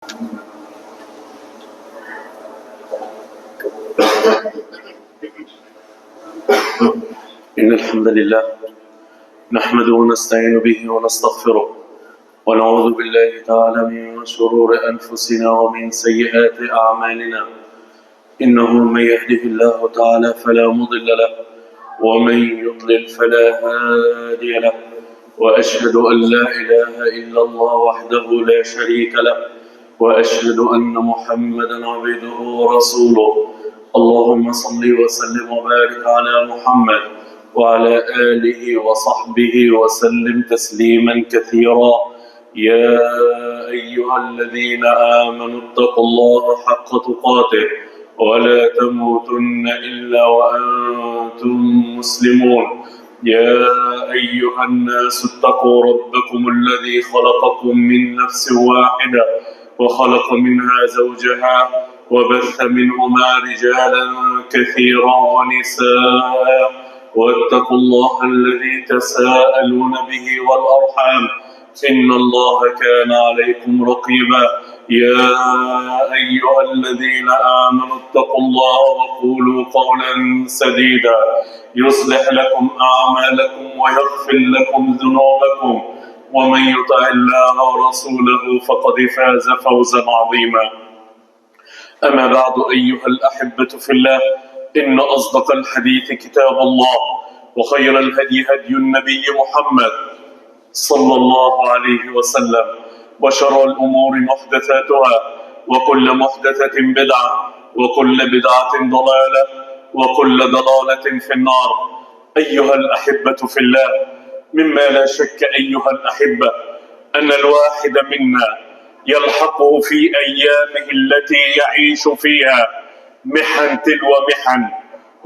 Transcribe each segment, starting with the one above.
إن الحمد لله نحمده ونستعين به ونستغفره ونعوذ بالله تعالى من شرور أنفسنا ومن سيئات أعمالنا. إنه من يهده الله تعالى فلا مضل له ومن يضلل فلا هادي له، وأشهد أن لا إله إلا الله وحده لا شريك له، وأشهد أن محمدا عبده ورسوله. اللهم صل وسلم وبارك على محمد وعلى آله وصحبه وسلم تسليما كثيرا. يا أيها الذين آمنوا اتقوا الله حق تقاته ولا تموتن إلا وأنتم مسلمون. يا أيها الناس اتقوا ربكم الذي خلقكم من نفس واحدة وخلق منها زوجها وبث منهما رجالا كثيرا ونساء، واتقوا الله الذي تساءلون به والأرحام إن الله كان عليكم رقيبا. يا أيها الذين آمنوا اتقوا الله وقولوا قولا سديدا يصلح لكم أعمالكم ويغفر لكم ذنوبكم، ومن يطع الله ورسوله فقد فاز فوزا عظيما. أما بعد أيها الأحبة في الله، إن أصدق الحديث كتاب الله، وخير الهدي هدي النبي محمد صلى الله عليه وسلم، وشر الأمور محدثاتها، وكل محدثة بدعة، وكل بدعة ضلالة، وكل ضلالة في النار. أيها الأحبة في الله، مما لا شك أيها الأحبة أن الواحد منا يلحقه في أيامه التي يعيش فيها محن تلو محن،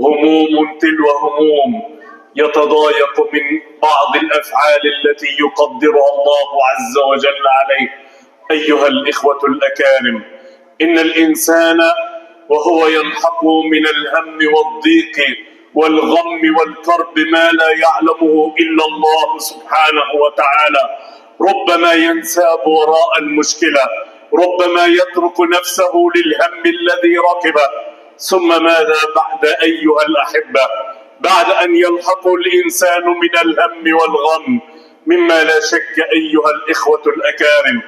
هموم تلو هموم، يتضايق من بعض الأفعال التي يقدرها الله عز وجل عليه. أيها الإخوة الأكارم، إن الإنسان وهو يلحقه من الهم والضيق والغم والكرب ما لا يعلمه إلا الله سبحانه وتعالى، ربما ينساب وراء المشكلة، ربما يترك نفسه للهم الذي ركبه. ثم ماذا بعد أيها الأحبة؟ بعد أن يلحق الإنسان من الهم والغم، مما لا شك أيها الإخوة الأكارم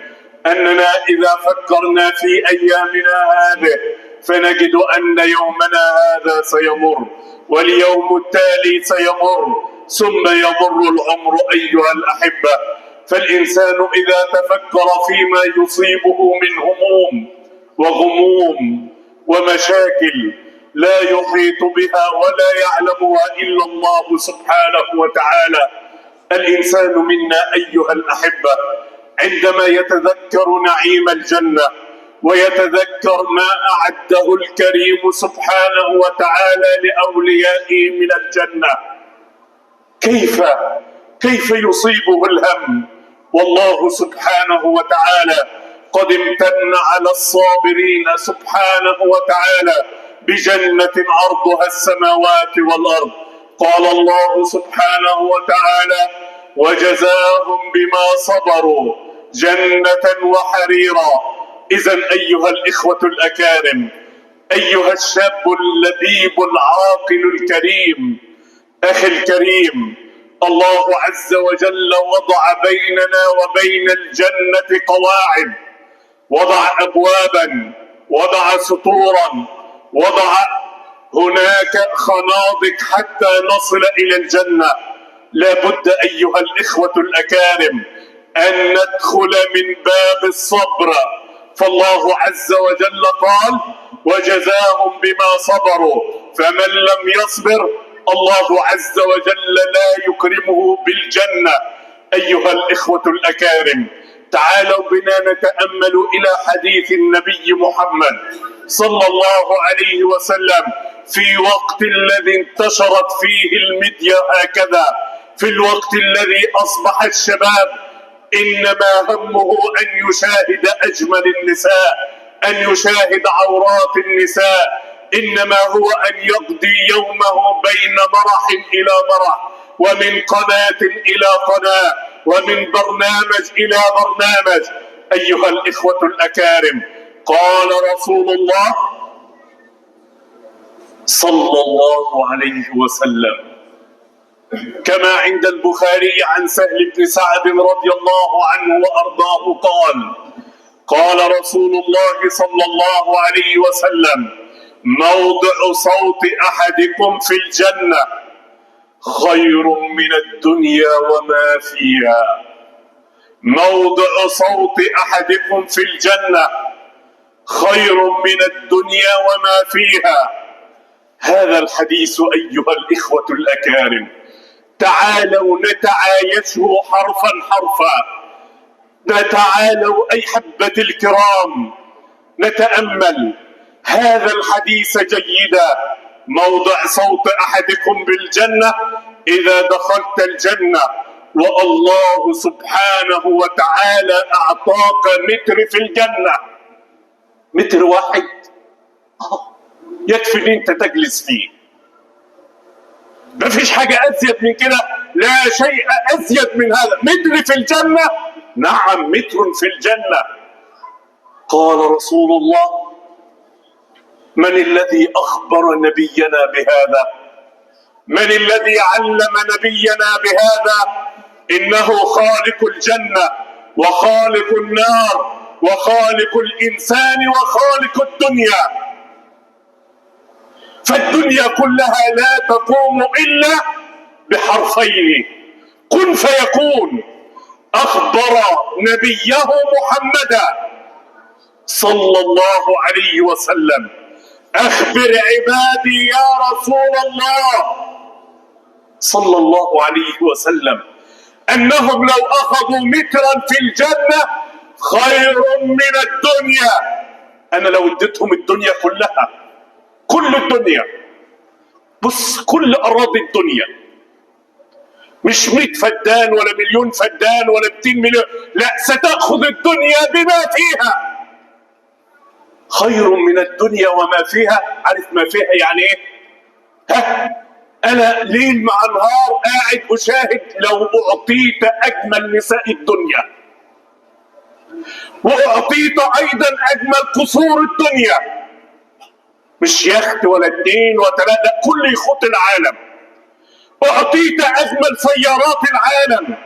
أننا إذا فكرنا في أيامنا هذه فنجد أن يومنا هذا سيمر، واليوم التالي سيمر، ثم يمر العمر أيها الأحبة. فالإنسان إذا تفكر فيما يصيبه من هموم وغموم ومشاكل لا يحيط بها ولا يعلمها إلا الله سبحانه وتعالى، الإنسان منا أيها الأحبة عندما يتذكر نعيم الجنة ويتذكر ما أعده الكريم سبحانه وتعالى لأوليائه من الجنة، كيف يصيبه الهم؟ والله سبحانه وتعالى قد امتن على الصابرين سبحانه وتعالى بجنة عرضها السماوات والأرض. قال الله سبحانه وتعالى: وجزاهم بما صبروا جنة وحريرا. إذن أيها الإخوة الأكارم، أيها الشاب اللبيب العاقل الكريم، أخي الكريم، الله عز وجل وضع بيننا وبين الجنة قواعد، وضع أبوابا، وضع سطورا، وضع هناك خنادق حتى نصل إلى الجنة. لا بد أيها الإخوة الأكارم أن ندخل من باب الصبر، فالله عز وجل قال: وجزاهم بما صبروا، فمن لم يصبر الله عز وجل لا يكرمه بالجنة. أيها الإخوة الأكارم، تعالوا بنا نتأمل إلى حديث النبي محمد صلى الله عليه وسلم في وقت الذي انتشرت فيه الميديا هكذا، في الوقت الذي أصبح الشباب إنما همه أن يشاهد أجمل النساء، أن يشاهد عورات النساء، إنما هو أن يقضي يومه بين مرح إلى مرح، ومن قناة إلى قناة، ومن برنامج إلى برنامج. أيها الإخوة الأكارم، قال رسول الله صلى الله عليه وسلم كما عند البخاري عن سهل بن سعد رضي الله عنه وأرضاه قال رسول الله صلى الله عليه وسلم: موضع صوت أحدكم في الجنة خير من الدنيا وما فيها. موضع صوت أحدكم في الجنة خير من الدنيا وما فيها. هذا الحديث أيها الإخوة الأكارم تعالوا نتعايشه حرفا حرفا. تعالوا أحبة الكرام نتأمل هذا الحديث جيدا. موضع صوت أحدكم بالجنة إذا دخلت الجنة والله سبحانه وتعالى أعطاك متر في الجنة، متر واحد يكفي ان انت تجلس فيه. ما فيش حاجة أزيد من كده، لا شيء أزيد من هذا. متر في الجنة، نعم متر في الجنة. قال رسول الله: من الذي أخبر نبينا بهذا؟ من الذي علم نبينا بهذا؟ إنه خالق الجنة وخالق النار وخالق الإنسان وخالق الدنيا. فالدنيا كلها لا تقوم إلا بحرفين: كن فيكون. أخبر نبيه محمدا صلى الله عليه وسلم: أخبر عبادي يا رسول الله صلى الله عليه وسلم أنهم لو أخذوا مترا في الجنة خير من الدنيا. أنا لو اديتهم الدنيا كلها، كل الدنيا، بص كل أراضي الدنيا، مش 100 فدان ولا مليون فدان ولا 200 مليون، لا، ستأخذ الدنيا بما فيها. خير من الدنيا وما فيها. عارف ما فيها يعني ايه؟ أنا ليل مع نهار قاعد أشاهد لو أعطيت أجمل نساء الدنيا وأعطيت أيضا أجمل قصور الدنيا، مش يخت ولا 2 ولا 3، لا، كل يخوت العالم. أعطيت أجمل سيارات العالم،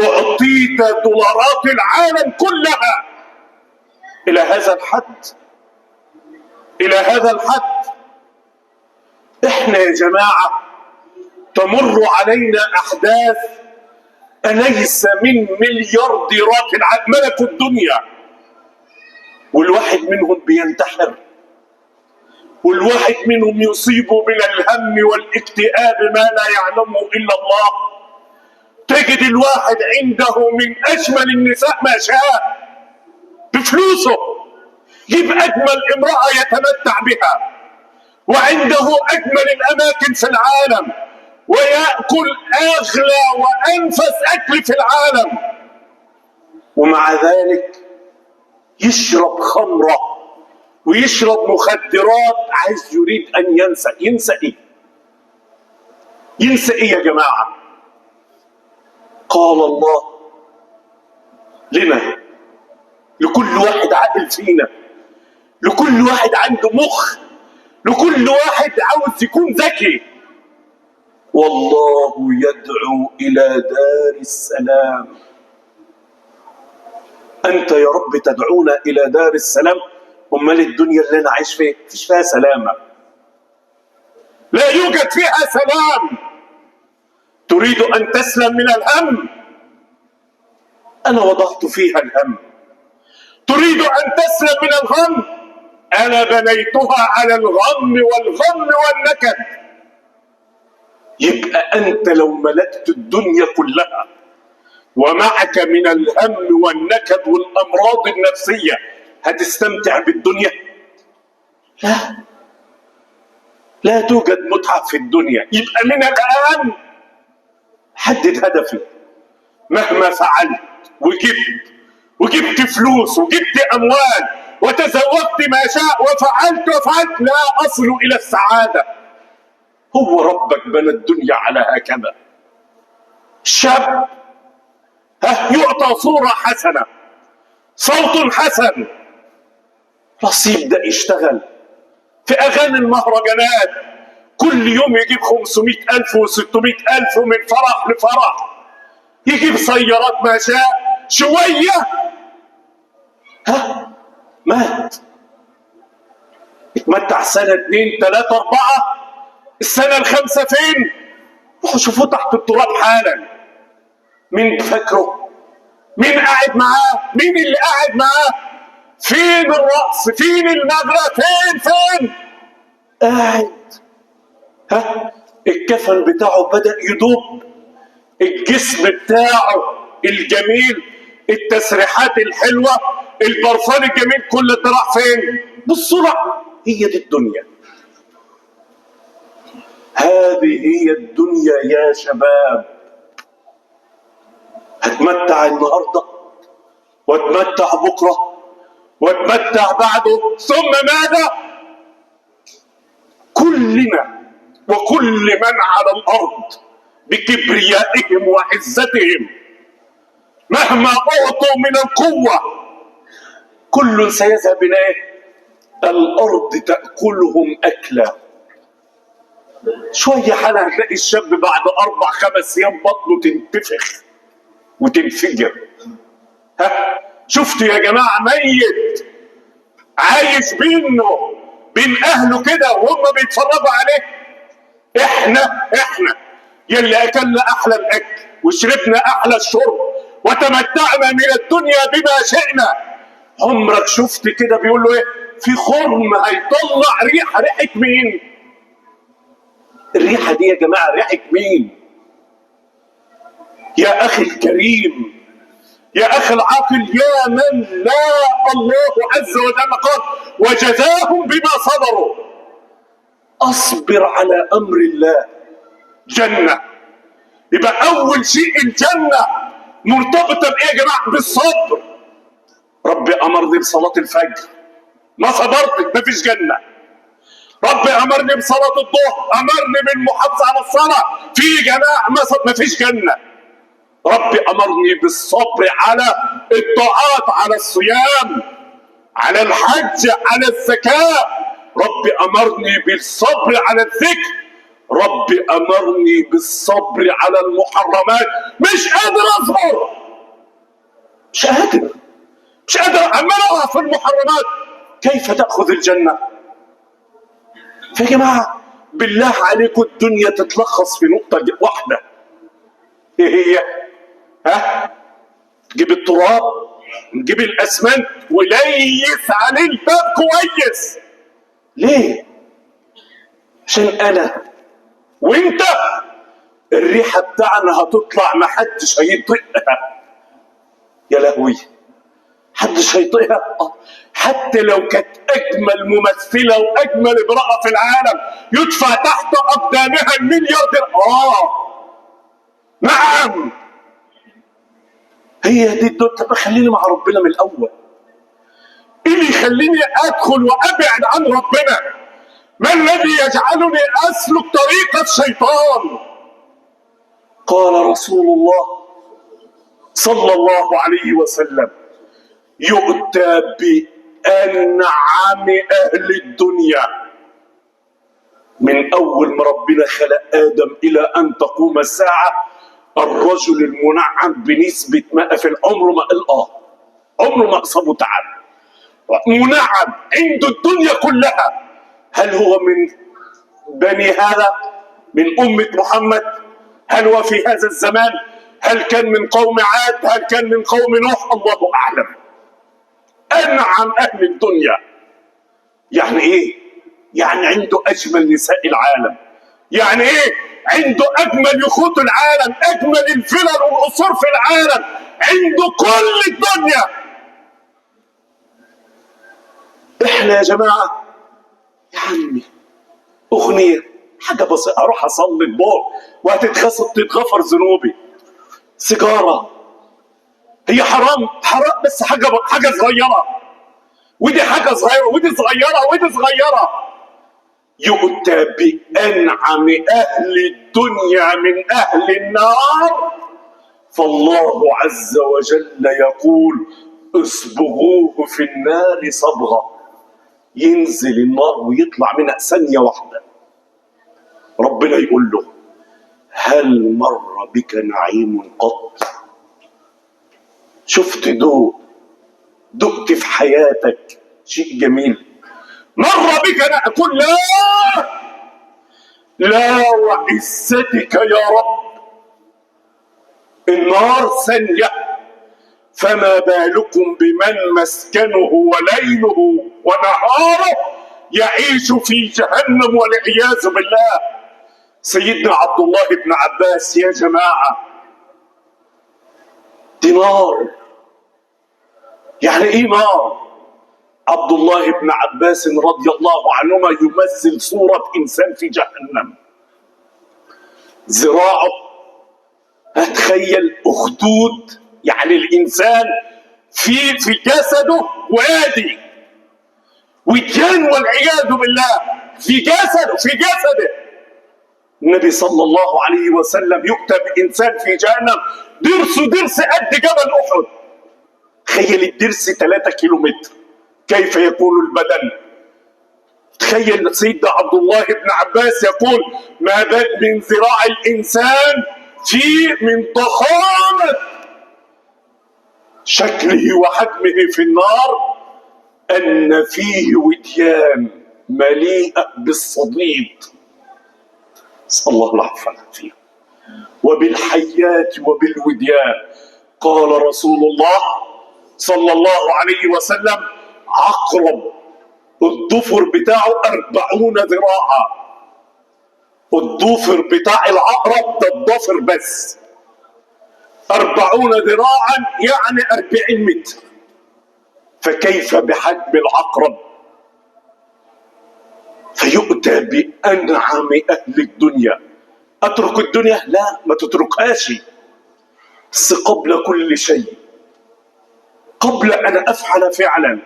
أعطيت دولارات العالم كلها، إلى هذا الحد، إلى هذا الحد. إحنا يا جماعة تمر علينا أحداث أليس من مليارديرات العالم ملكوا الدنيا، والواحد منهم بينتحر، والواحد منهم يصيب من الهم والاكتئاب ما لا يعلمه إلا الله. تجد الواحد عنده من أجمل النساء ما شاء بفلوسه، يجيب أجمل امرأة يتمتع بها، وعنده أجمل الأماكن في العالم، ويأكل أغلى وأنفس أكل في العالم، ومع ذلك يشرب خمرة ويشرب مخدرات، عايز يريد أن ينسى. ينسى إيه؟ ينسى إيه يا جماعة؟ قال الله لنا، لكل واحد عاقل فينا، لكل واحد عنده مخ، لكل واحد عاوز يكون ذكي: والله يدعو إلى دار السلام. أنت يا رب تدعونا إلى دار السلام، أمال الدنيا اللي أنا عايش فيها مفيش فيها سلامة، لا يوجد فيها سلام. تريد أن تسلم من الهم؟ أنا وضعت فيها الهم. تريد أن تسلم من الغم؟ أنا بنيتها على الغم والغم والنكد. يبقى أنت لو ملكت الدنيا كلها ومعك من الهم والنكد والأمراض النفسية، هتستمتع بالدنيا؟ لا، لا توجد متعة في الدنيا. يبقى من الآن حدد هدفي. مهما فعلت وجبت فلوس وجبت أموال وتزوجت ما شاء وفعلت، لا أصل إلى السعادة. هو ربك بنى الدنيا على هكذا. شاب يعطى صورة حسنة صوت حسن، خلاص يبدأ يشتغل في أغاني المهرجانات، كل يوم يجيب 500,000 و600,000 من فرح لفرح، يجيب سيارات ما شاء. شوية مات. اتمتع سنة 2 3 4، السنة الخامسة فين؟ روحوا شوفوه تحت التراب حالا. مين فاكره؟ مين قاعد معاه؟ مين اللي قاعد معاه؟ فين الرقص؟ فين النغرة؟ فين؟ قاعد. الكفن بتاعه بدأ يدوب، الجسم بتاعه الجميل، التسريحات الحلوة، البرفان الجميل، كل ده راح فين؟ بالسرعة. هي دي الدنيا، هذه هي الدنيا يا شباب. هتمتع النهارده واتمتع بكره واتمتع بعده، ثم ماذا؟ كلنا وكل من على الارض بكبريائهم وعزتهم مهما اعطوا من القوه كل سيذهب اليه، الارض تاكلهم اكلا. شويه حالا هتلاقي الشاب بعد 4 5 ايام بطنه تنتفخ وتنفجر. شفتوا يا جماعه ميت عايش بين اهله كده وهم بيتفرجوا عليه؟ احنا يلي اكلنا احلى الاكل وشربنا احلى الشرب وتمتعنا من الدنيا بما شئنا. عمرك شفت كده بيقول له ايه؟ في خرم هيطلع ريحه مين؟ الريحه دي يا جماعه ريحه مين؟ يا اخي الكريم، يا اخي العاقل، يا من لا الله عز وجل قال وجزاهم بما صبروا. اصبر على امر الله جنه. يبقى اول شيء الجنه مرتبطه بايه يا جماعه؟ بالصبر. ربي امرني بصلاه الفجر ما صبرت مفيش جنه. ربي امرني بصلاه الظهر، امرني بالمحافظه على الصلاه في جماعه مفيش جنه. ربي امرني بالصبر على الطاعات، على الصيام، على الحج، على الزكاه. ربي امرني بالصبر على الذكر. ربي امرني بالصبر على المحرمات. مش قادر اصبر، مش قادر عمال اقع في المحرمات. كيف تاخذ الجنه؟ فيا جماعه بالله عليكم الدنيا تتلخص في نقطه واحده، ايه هي؟ تجيب التراب، نجيب الاسمنت وليس عليه الباب كويس. ليه؟ عشان انا وانت الريحه بتاعنا هتطلع محدش هيطيقها. يا لهوي، محدش هيطيقها. حتى لو كانت اجمل ممثله واجمل امراه في العالم يدفع تحت اقدامها $1,000,000. نعم، هي دي الدنيا. طب خليني مع ربنا من الاول. ايه اللي يخليني ادخل وابعد عن ربنا؟ ما الذي يجعلني اسلك طريق الشيطان؟ قال رسول الله صلى الله عليه وسلم يؤتى بانعم اهل الدنيا من اول ما ربنا خلق ادم الى ان تقوم الساعه. الرجل المنعم بنسبة 100 في العمر، ما عمره ما أصابه تعب، منعم عنده الدنيا كلها. هل هو من بني هذا، من أمة محمد؟ هل هو في هذا الزمان؟ هل كان من قوم عاد؟ هل كان من قوم نوح؟ الله أعلم. أنعم أهل الدنيا يعني إيه؟ يعني عنده أجمل نساء العالم. يعني ايه؟ عنده اجمل يخوت العالم، اجمل الفلل والقصور في العالم، عنده كل الدنيا. احنا يا جماعه يا عمي اغنيه حاجه بسيطه، اروح اصلي الظهر وهتتغفر ذنوبي. سيجاره هي حرام بس حاجه صغيره، ودي حاجه صغيره، ودي صغيره، ودي صغيره. يؤتى بأنعم أهل الدنيا من أهل النار، فالله عز وجل يقول اصبغوه في النار صبغة، ينزل النار ويطلع منها ثانية واحدة. ربنا يقول له هل مر بك نعيم قط؟ شفت دقت في حياتك شيء جميل؟ مر بك نعيم؟ قل لا، لا وعزتك يا رب. النار ثانية، فما بالكم بمن مسكنه وليله ونهاره يعيش في جهنم والعياذ بالله. سيدنا عبد الله بن عباس، يا جماعة دي نار. يعني ايه نار؟ عبد الله بن عباس رضي الله عنهما يمثل صورة إنسان في جهنم. ذراعه، هتخيل أخدود، يعني الإنسان في جسده وادي وديان والعياذ بالله، في جسده. النبي صلى الله عليه وسلم يكتب إنسان في جهنم درس قد جبل أحد. تخيل الدرس 3 كيلومتر، كيف يكون البدن؟ تخيل سيدنا عبد الله بن عباس يقول ما بال من ذراع الإنسان من ضخامة شكله وحجمه في النار أن فيه وديان مليئة بالصديد، نسأل الله العفو والعافية، وبالحيات وبالوديان. قال رسول الله صلى الله عليه وسلم عقرب الضفر بتاعه 40 ذراعا. الضفر بتاع العقرب ده الضفر بس 40 ذراعا، يعني 40 متر. فكيف بحجم العقرب؟ فيؤتى بأنعم أهل الدنيا. أترك الدنيا؟ لا، ما تتركهاش، بس قبل كل شيء، قبل أن أفعل فعلا،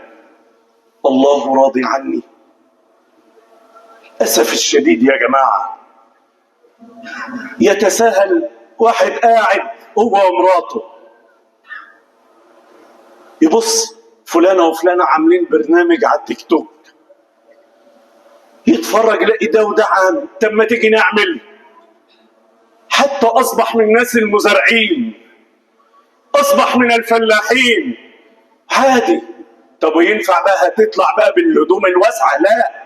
الله راضي عني. أسف الشديد يا جماعة، يتساهل واحد قاعد هو ومراته، يبص فلانة وفلانة عاملين برنامج على التيك توك، يتفرج يلاقي ده وده عامل، طب ما تيجي نعمل. حتى أصبح من الناس المزارعين، أصبح من الفلاحين عادي. طب وينفع بقى تطلع بقى بالهدوم الواسعة؟ لا،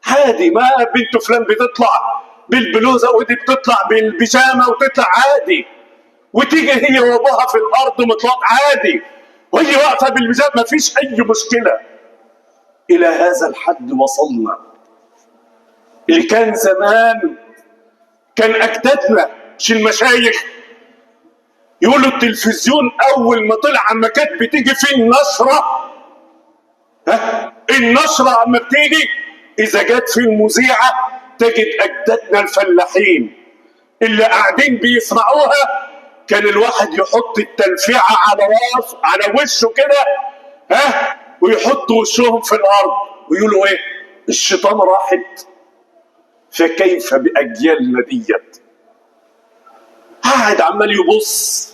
عادي. ما بنت فلان بتطلع بالبلوزة ودي بتطلع بالبيجامة وتطلع عادي، وتيجي هي وابوها في الأرض مطلق عادي، وهي واقفة بالبيجامة مفيش أي مشكلة. إلى هذا الحد وصلنا. اللي كان زمان كان أجدادنا مش المشايخ يقولوا التلفزيون أول ما طلع أما كانت بتيجي فيه النشرة، النشرة أما بتيجي إذا جت في المذيعة تجد أجدادنا الفلاحين اللي قاعدين بيسمعوها، كان الواحد يحط التلفيعة على راسه على وشه كده، ويحط وشهم في الأرض ويقولوا إيه؟ الشيطان راحت. فكيف بأجيالنا ديت؟ قاعد عمال يبص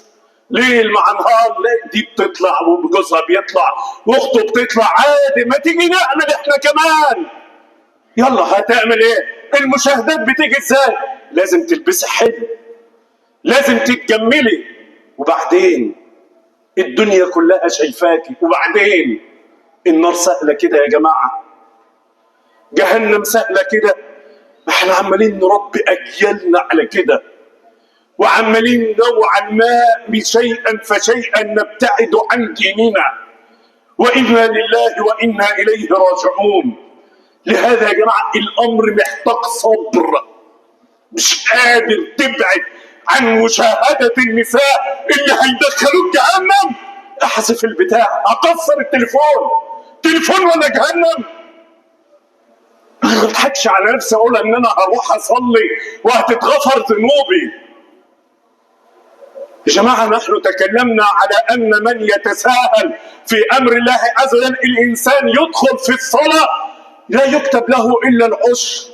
ليل مع نهار، دي بتطلع وجوزها بيطلع واخته بتطلع عادي، ما تيجي نعمل احنا كمان. يلا هتعمل ايه؟ المشاهدات بتيجي ازاي؟ لازم تلبسي حلو، لازم تتجملي، وبعدين الدنيا كلها شايفاكي، وبعدين النار سهله كده يا جماعه، جهنم سهله كده. احنا عمالين نربي اجيالنا على كده، وعمالين نوعا ما شيئا فشيئا نبتعد عن ديننا، وإنا لله وإنا إليه راجعون. لهذا يا جماعة الأمر محتاج صبر، مش قادر تبعد عن مشاهدة النساء اللي هيدخلوك جهنم. أحذف البتاع، أكسر تليفون ولا جهنم. ما بضحكش على نفسي أقول إن أنا هروح أصلي وهتتغفر ذنوبي. يا جماعة نحن تكلمنا على أن من يتساهل في أمر الله عز وجل، الإنسان يدخل في الصلاة لا يكتب له إلا العشر.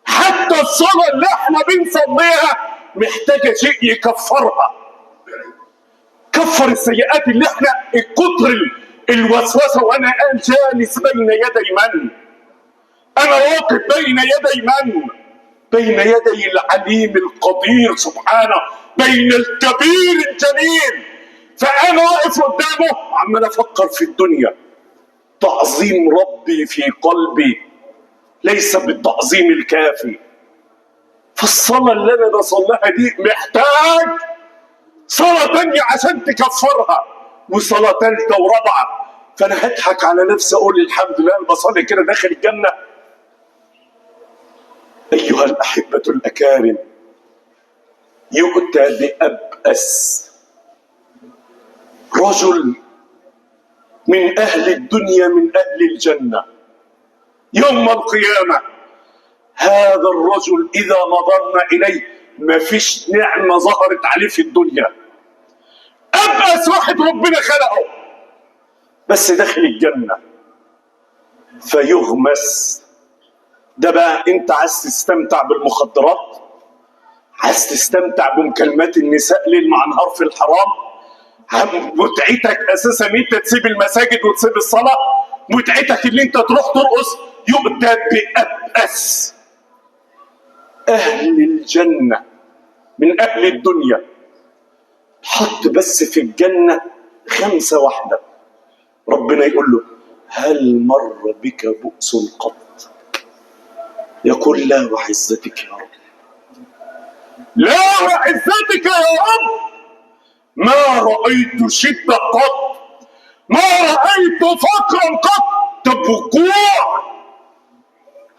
حتى الصلاة اللي احنا بنصليها محتاجة شيء يكفرها. كفر السيئات اللي احنا الكتر الوسوسه. وانا الان جالس بين يدي من؟ انا واقف بين يدي من؟ بين يدي العليم القدير سبحانه، بين الكبير الجليل. فانا واقف قدامه عمال افكر في الدنيا. تعظيم ربي في قلبي ليس بالتعظيم الكافي. فالصلاه اللي انا بصليها دي محتاج صلاه تانية عشان تكفرها، وصلاه ثالثه ورابعه. فانا هضحك على نفسي اقول الحمد لله انا بصلي كده داخل الجنه. ايها الاحبه الاكارم، يؤتى بأبأس رجل من أهل الدنيا من أهل الجنة يوم القيامة. هذا الرجل إذا نظرنا إليه ما فيش نعمة ظهرت عليه في الدنيا. أبأس واحد ربنا خلقه بس داخل الجنة فيغمس. ده بقى أنت عايز تستمتع بالمخدرات، عايز تستمتع بمكالمات النساء ليل مع نهار في الحرام، متعتك اساسا ان انت تسيب المساجد وتسيب الصلاه، متعتك ان انت تروح ترقص. يؤتى بأبأس اهل الجنه من اهل الدنيا، حط بس في الجنه خمسه واحده، ربنا يقول له هل مر بك بؤس قط؟ يقول لا وعزتك يا رب، لا وعزتك يا رب ما رأيت شدة قط، ما رأيت فقرا قط. طب وقوع؟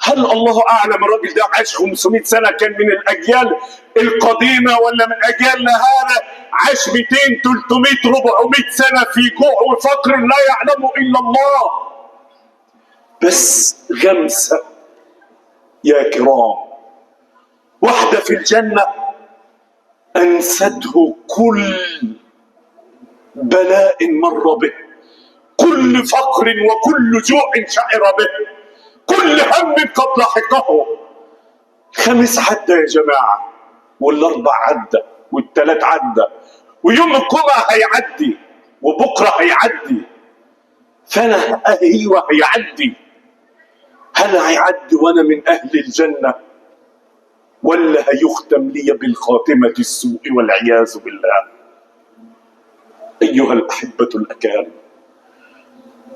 هل الله أعلم الراجل ده عاش 500 سنة كان من الأجيال القديمة، ولا من أجيالنا هذا عاش 200 300 400 سنة في جوع وفقر لا يعلمه إلا الله؟ بس غمسة يا كرام، واحدة في الجنة أنسته كل بلاء مر به، كل فقر وكل جوع شعر به، كل هم قد لحقه. خمس عدى يا جماعة، والأربع عدى، والثلاث عدى، ويوم الجمعة هيعدي، وبكرة هيعدي. فأنا أيوه هيعدي. هل هيعدي وأنا من أهل الجنة، ولا هيختم لي بالخاتمة السوء والعياذ بالله؟ أيها الأحبة الأكارم،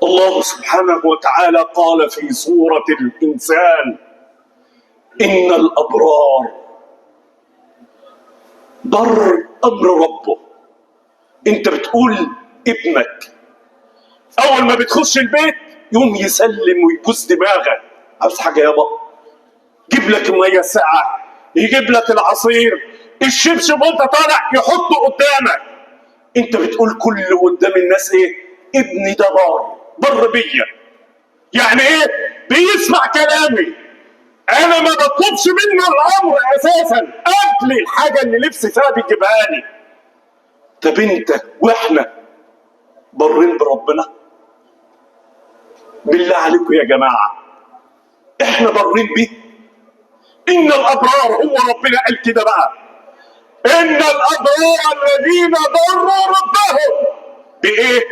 الله سبحانه وتعالى قال في سورة الإنسان إن الأبرار بر أمر ربه. أنت بتقول ابنك أول ما بتخش البيت يوم يسلم ويبوس دماغك، عاوز حاجة يابا، يجيب لك المية الساقعة، يجيب لك العصير، الشبشب وانت طالع يحطه قدامك. انت بتقول كل قدام الناس ايه؟ ابني ده بر بيا. يعني ايه؟ بيسمع كلامي، انا ما بطلبش منه الامر اساسا، قبل الحاجه اللي نفسي فيها بيجيبها لي. طب انت واحنا برين بربنا؟ بالله عليكم يا جماعه احنا برين بيه؟ ان الابرار، هو ربنا قال كده بقى، ان الابرار الذين بروا ربهم بايه؟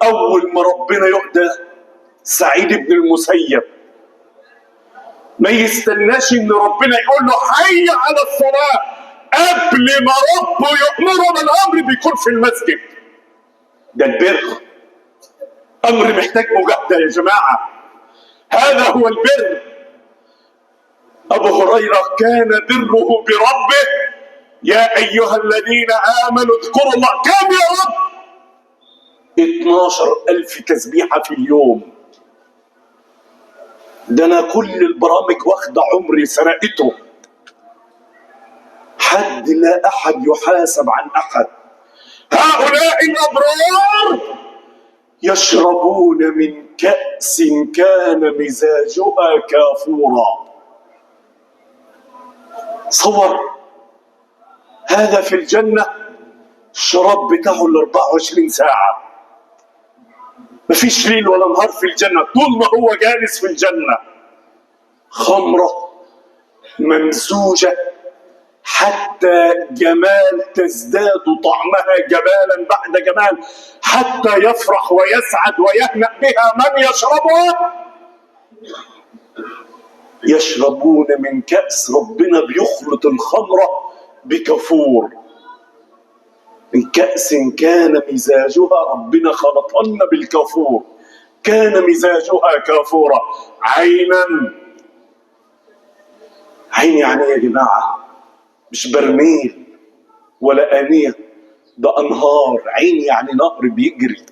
اول ما ربنا يهدى سعيد بن المسيب ما يستناش ان ربنا يقول له حي على الصلاه، قبل ما ربه يامره بالامر بيكون في المسجد. ده البر، امر محتاج مجاهده يا جماعه، هذا هو البر. ابو هريره كان بره بربه يا ايها الذين امنوا اذكروا الله. كم يا رب؟ 12,000 تسبيحه في اليوم. ده انا كل البرامج واخده عمري سرقته. حد لا احد يحاسب عن احد. هؤلاء الابرار يشربون من كأس كان مزاجها كافورا. صور هذا في الجنة الشراب بتاعه 24 ساعة، مفيش ليل ولا نهار في الجنة، طول ما هو جالس في الجنة. خمرة ممزوجة حتى جمال تزداد طعمها جمالا بعد جمال، حتى يفرح ويسعد ويهنأ بها من يشربها. يشربون من كأس ربنا بيخلط الخمرة بكافور، من كأس كان مزاجها، ربنا خلطنا بالكافور، كان مزاجها كافورا. عينا، عين يعني يا جماعة مش برميل ولا آنية، ده أنهار. عين يعني نهر بيجري.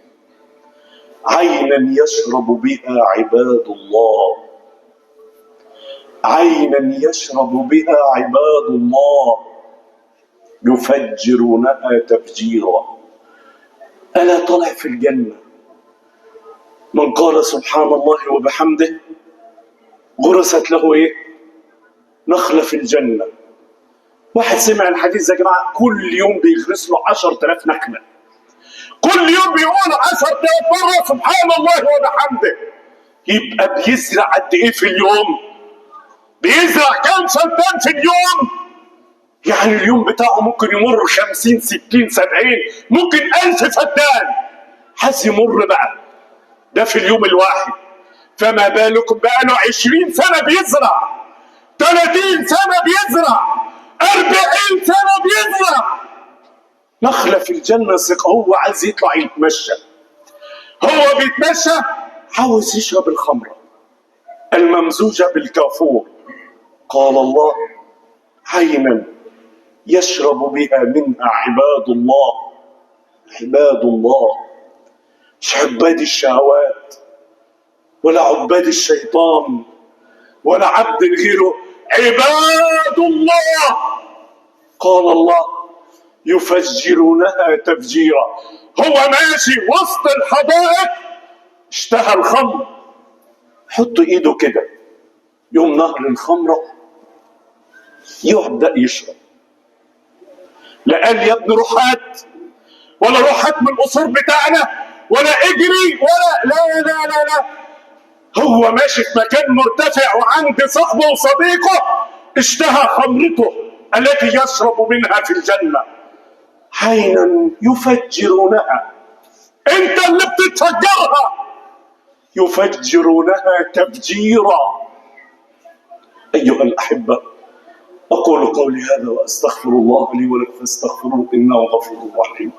عينا يشرب بها عباد الله، عينا يشرب بها عباد الله يفجرونها تفجيرا. ألا طلع في الجنة من قال سبحان الله وبحمده غرست له ايه؟ نخلة في الجنة. واحد سمع الحديث يا جماعة كل يوم بيغرس له 10,000 نخلة، كل يوم بيقول 10,000 مرة سبحان الله وبحمده، يبقى بيزرع قد ايه في اليوم؟ بيزرع كام فدان في اليوم؟ يعني اليوم بتاعه ممكن يمر 50 60 70 ممكن 1000 فدان. عايز يمر بقى ده في اليوم الواحد، فما بالكم بقى له 20 سنة بيزرع، 30 سنة بيزرع، 40 سنة بيزرع نخلة في الجنة. ثقة. هو عايز يطلع يتمشى، هو بيتمشى عاوز يشرب الخمرة الممزوجة بالكافور. قال الله عينا يشرب بها منها عباد الله. عباد الله مش عباد الشهوات ولا عباد الشيطان ولا عبد غيره، عباد الله. قال الله يفجرونها تفجيرا. هو ماشي وسط الحدائق اشتهى الخمر، حط ايده كده يوم نهر الخمرة يبدأ يشرب. لا قال يا ابني روح هات، ولا روح هات من القصور بتاعنا، ولا اجري، ولا لا لا لا لا. هو ماشي في مكان مرتفع وعند صاحبه وصديقه اشتهى خمرته التي يشرب منها في الجنة. عينا يفجرونها، انت اللي بتتفجرها. يفجرونها تفجيرا. ايها الاحبة، اقول قولي هذا واستغفر الله لي ولكم فاستغفروه انه غفور رحيم.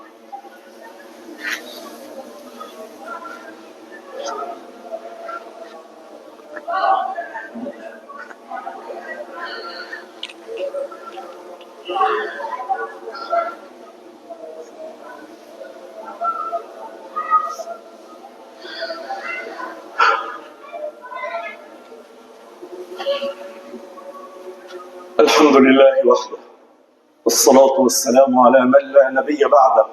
الحمد لله وحده، والصلاة والسلام على من لا نبي بعده.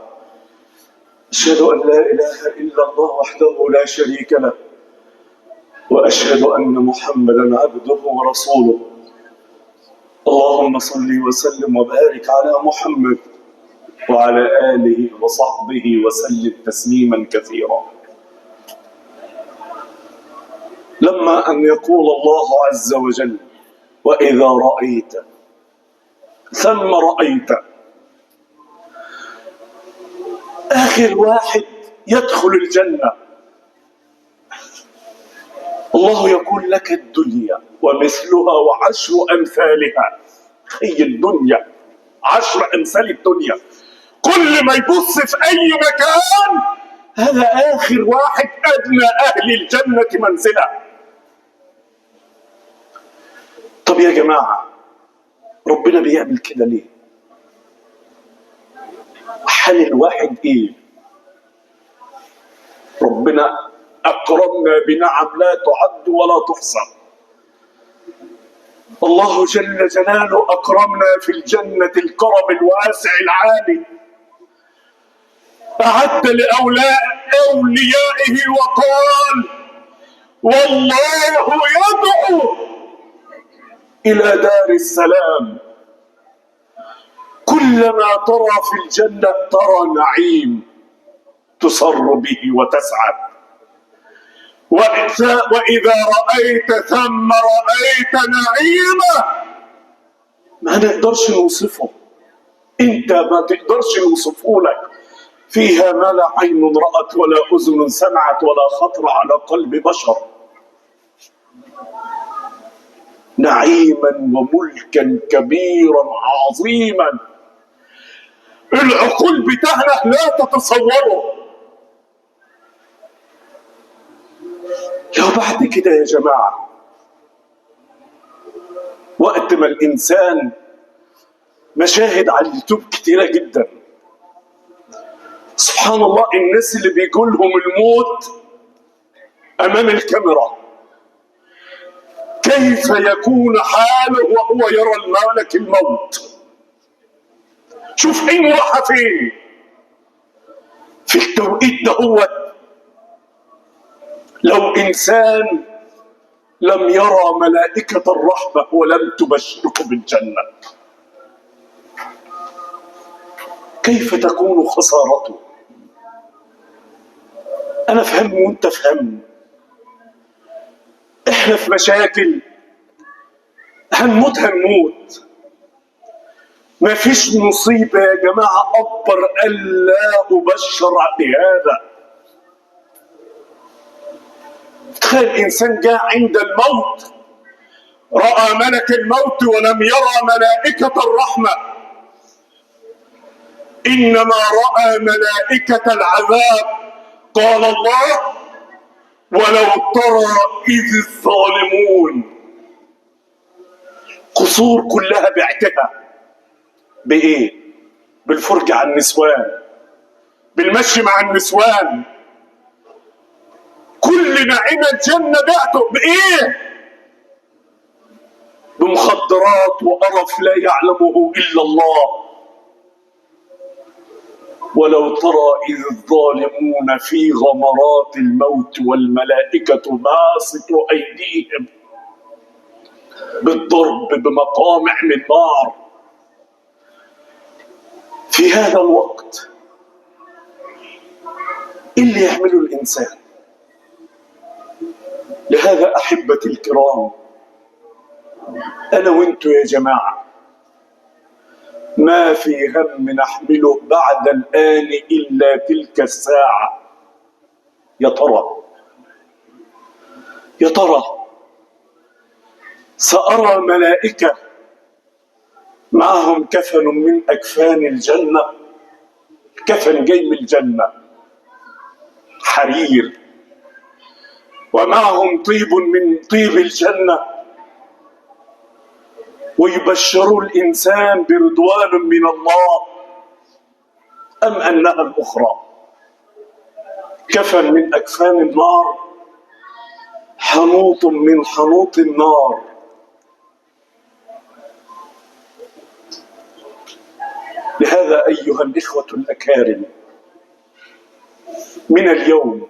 أشهد أن لا إله إلا الله وحده لا شريك له، وأشهد أن محمدا عبده ورسوله. اللهم صل وسلم وبارك على محمد وعلى آله وصحبه وسلم تسليما كثيرا. لما أن يقول الله عز وجل وإذا رأيت ثم رأيت، آخر واحد يدخل الجنة الله يقول لك الدنيا ومثلها وعشر أمثالها. هي الدنيا 10 أمثال الدنيا. كل ما يبص في أي مكان هذا آخر واحد أدنى أهل الجنة منزلة. طب يا جماعة ربنا بيعمل كده ليه؟ حال الواحد ايه؟ ربنا اكرمنا بنعم لا تعد ولا تحصى. الله جل جلاله اكرمنا في الجنة الكرم الواسع العالي، اعد لاوليائه وقال والله يدعو الى دار السلام. كلما ترى في الجنة ترى نعيم تسر به وتسعد. وإذا رأيت ثم رأيت نعيما ما نقدرش نوصفه، انت ما تقدرش نوصفه لك. فيها ما لا عين رأت ولا أذن سمعت ولا خطر على قلب بشر، نعيما وملكا كبيرا عظيما العقول بتاعنا لا تتصوره. لو بعد كده يا جماعة وقت ما الإنسان مشاهد على اليوتيوب كتيرة جدا، سبحان الله، الناس اللي بيقولهم الموت أمام الكاميرا، كيف يكون حاله وهو يرى الملك الموت؟ شوف عينه راح فين في التوقيت ده. هو لو إنسان لم يرى ملائكة الرحمة ولم تبشره بالجنة، كيف تكون خسارته؟ أنا فهم وأنت فهم، إحنا في مشاكل، هنموت هنموت، ما فيش مصيبة يا جماعة أكبر ألا أبشر بهذا. تخيل إنسان جاء عند الموت رأى ملك الموت ولم يرى ملائكة الرحمة، إنما رأى ملائكة العذاب. قال الله: ولو ترى إذ الظالمون، قصور كلها بعتها بإيه؟ بالفرجة على النسوان، بالمشي مع النسوان، كل نعيم الجنة بعته بإيه؟ بمخدرات وقرف لا يعلمه إلا الله. ولو ترى إذ الظالمون في غمرات الموت والملائكة باسطوا أيديهم بالضرب بمقامع من نار. في هذا الوقت اللي يعمله الإنسان. لهذا أحبتي الكرام، أنا وإنتوا يا جماعة ما في هم نحمله بعد الآن إلا تلك الساعة. يا ترى سأرى ملائكة معهم كفن من أكفان الجنة، كفن جاي من الجنة حرير، ومعهم طيب من طيب الجنة، ويبشروا الإنسان برضوان من الله، أم أنها الأخرى كفن من أكفان النار، حنوط من حنوط النار. لهذا أيها الإخوة الأكارم، من اليوم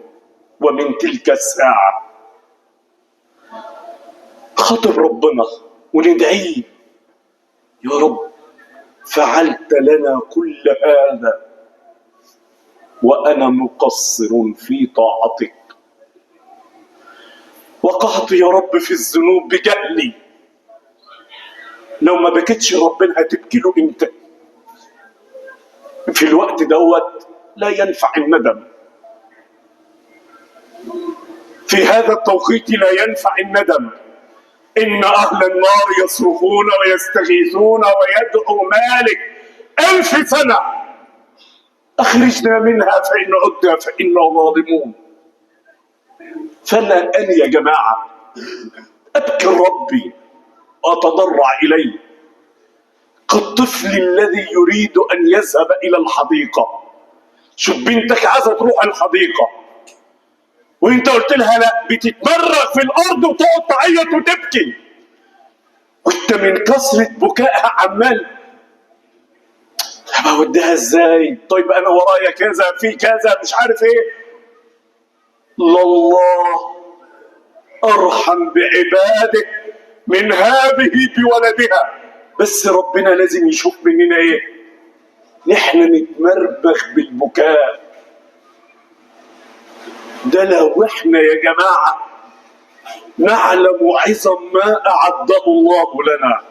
ومن تلك الساعة خاطب ربنا وندعيه: يا رب فعلت لنا كل هذا وأنا مقصر في طاعتك، وقعت يا رب في الذنوب بجهلي. لو ما بكتش ربنا هتبكي له امتى؟ في الوقت دوت لا ينفع الندم، في هذا التوقيت لا ينفع الندم. إن أهل النار يصرخون ويستغيثون ويدعو مالك 1000 سنة: أخرجنا منها فإن عدنا فإنا ظالمون. فأنا الآن يا جماعة أبكي ربي وأتضرع إليه كالطفل الذي يريد أن يذهب إلى الحديقة. شوف بنتك عايزة تروح الحديقة وانت قلت لها لا، بتتمرغ في الارض وتقعد تعيط وتبكي، وانت من كثرة بكائها عمال: طب اوديها ازاي؟ طيب انا ورايا كذا، في كذا، مش عارف ايه. الله ارحم بعباده من هذه بولدها، بس ربنا لازم يشوف مننا ايه؟ نحن نتمربخ بالبكاء ده. لو احنا يا جماعة نعلم عظم ما أعده الله لنا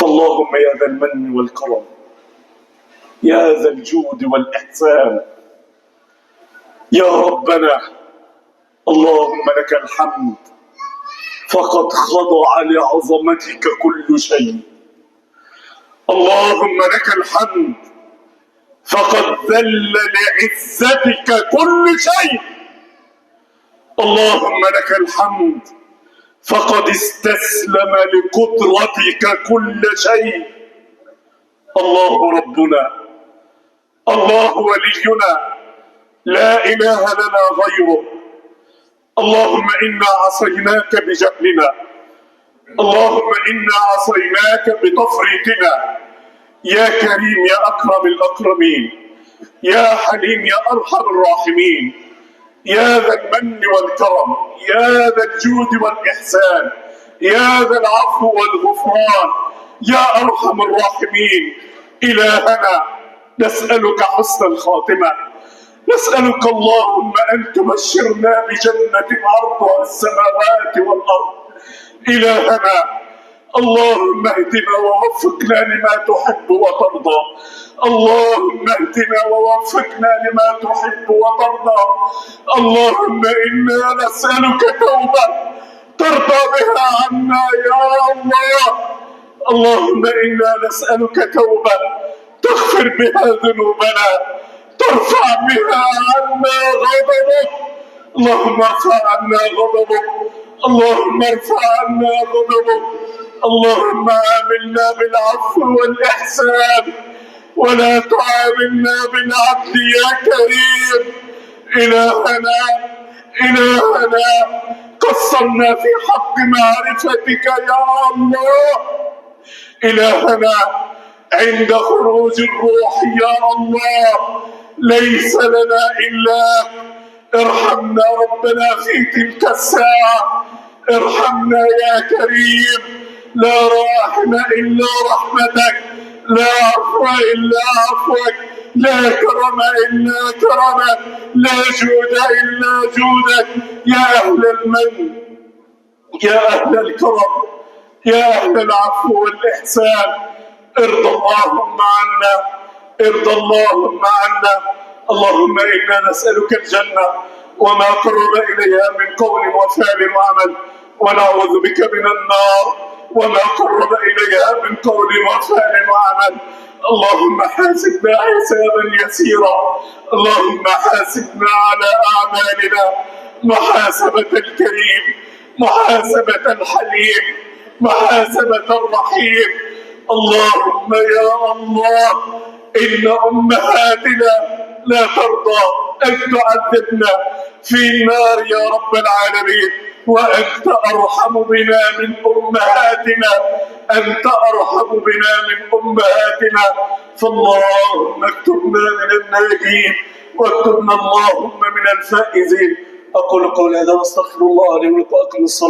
اللهم يا ذا المن والكرم، يا ذا الجود والإحسان، يا ربنا، اللهم لك الحمد، فقد خضع لعظمتك كل شيء. اللهم لك الحمد، فقد ذل لعزتك كل شيء. اللهم لك الحمد، فقد استسلم لقدرتك كل شيء. الله ربنا، الله ولينا، لا إله لنا غيره. اللهم إنا عصيناك بجهلنا، اللهم إنا عصيناك بتفريطنا. يا كريم يا أكرم الأكرمين، يا حليم يا أرحم الراحمين، يا ذا المن والكرم، يا ذا الجود والإحسان، يا ذا العفو والغفران، يا أرحم الراحمين. إلهنا، نسألك حسن الخاتمة، نسألك اللهم أن تبشرنا بجنة عرضها السماوات والأرض. إلهنا، اللهم اهدنا ووفقنا لما تحب وترضى، اللهم اهدنا ووفقنا لما تحب وترضى. اللهم إنا نسألك توبة ترضى بها عنا يا الله. اللهم إنا نسألك توبة تغفر بها ذنوبنا، ترفع بها عنا غضبك. اللهم ارفع عنا غضبك، اللهم ارفع عنا غضبك. اللهم عاملنا بالعفو والإحسان، ولا تعاملنا بالعدل يا كريم. إلهنا، إلهنا، قصرنا في حق معرفتك يا الله. إلهنا، عند خروج الروح يا الله ليس لنا إلاك. ارحمنا ربنا في تلك الساعة، ارحمنا يا كريم. لا راحم إلا رحمتك، لا عفو إلا عفوك، لا كرم إلا كرمك، لا جود إلا جودك. يا أهل المن، يا أهل الكرم، يا أهل العفو والإحسان، ارض اللهم عنا، ارض اللهم عنا. اللهم إنا نسألك الجنة وما قرب إليها من قول وفعل وعمل، ونعوذ بك من النار وما قرب إليها من قول وفعل وعمل. اللهم حاسبنا حسابا يسيرا، اللهم حاسبنا على أعمالنا محاسبة الكريم، محاسبة الحليم، محاسبة الرحيم. اللهم يا الله، إن أمهاتنا لا ترضى أن تعذبنا في النار يا رب العالمين، وأنت أرحم بنا من أمهاتنا، أنت أرحم بنا من أمهاتنا. فاللهم اكتبنا من الناجين، واكتبنا اللهم من الفائزين. أقول قولي هذا واستغفر الله لي ولكم. أقم الصلاة.